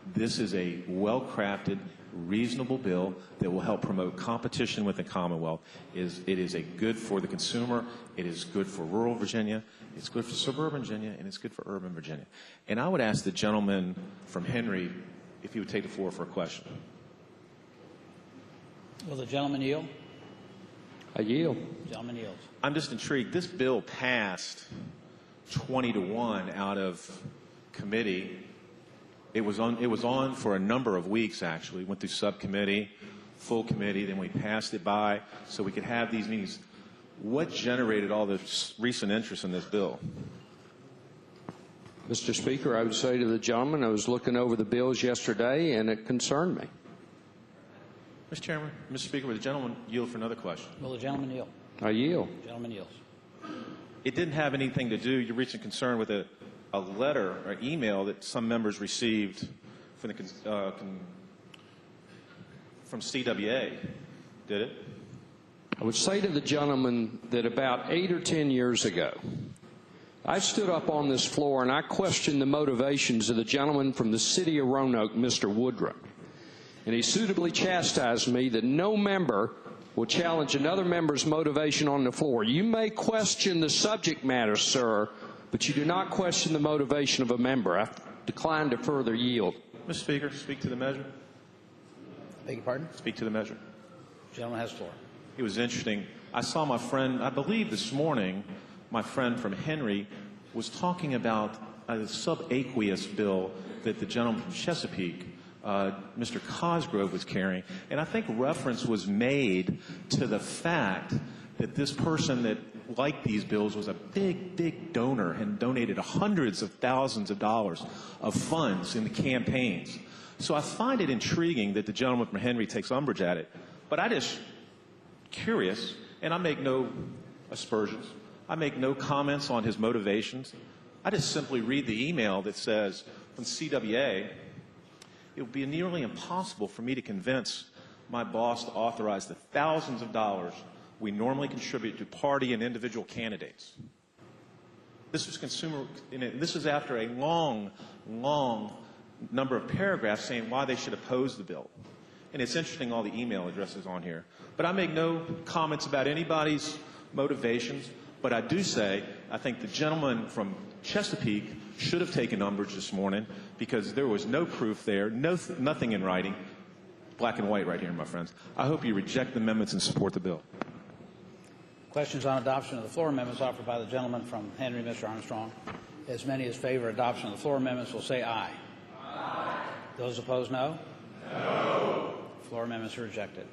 This is a well-crafted, reasonable bill that will help promote competition with the Commonwealth. It is a good for the consumer, it is good for rural Virginia, it's good for suburban Virginia, and it's good for urban Virginia. And I would ask the gentleman from Henry if he would take the floor for a question. Will the gentleman yield? I yield. The gentleman yields. I'm just intrigued. This bill passed 20-1 out of committee. It was on for a number of weeks, actually. Went through subcommittee, full committee, then we passed it by so we could have these meetings. What generated all this recent interest in this bill? Mr. Speaker, I would say to the gentleman, I was looking over the bills yesterday, and it concerned me. Mr. Chairman, Mr. Speaker, would the gentleman yield for another question? Will the gentleman yield? I yield. The gentleman yields. It didn't have anything to do, you're reaching concern with a letter or email that some members received from CWA, did it? I would say to the gentleman that about 8 or 10 years ago, I stood up on this floor and I questioned the motivations of the gentleman from the city of Roanoke, Mr. Woodruff. And he suitably chastised me that no member will challenge another member's motivation on the floor. You may question the subject matter, sir, but you do not question the motivation of a member. I decline to further yield. Mr. Speaker, speak to the measure. Beg your pardon? Speak to the measure. The gentleman has the floor. It was interesting. I saw my friend, I believe this morning, my friend from Henry was talking about a subaqueous bill that the gentleman from Chesapeake, Mr. Cosgrove, was carrying. And I think reference was made to the fact that this person that liked these bills was a big, big donor and donated hundreds of thousands of dollars of funds in the campaigns. So I find it intriguing that the gentleman from Henry takes umbrage at it. But I just curious, and I make no aspersions. I make no comments on his motivations. I just simply read the email that says from CWA, it would be nearly impossible for me to convince my boss to authorize the thousands of dollars we normally contribute to party and individual candidates. This was this is after a long, long number of paragraphs saying why they should oppose the bill. And it's interesting all the email addresses on here. But I make no comments about anybody's motivations. But I do say I think the gentleman from Chesapeake should have taken umbrage this morning because there was no proof there, nothing in writing, black and white right here, my friends. I hope you reject the amendments and support the bill. Questions on adoption of the floor amendments offered by the gentleman from Henry, Mr. Armstrong. As many as favor adoption of the floor amendments will say aye. Aye. Those opposed, no? No. Floor amendments are rejected.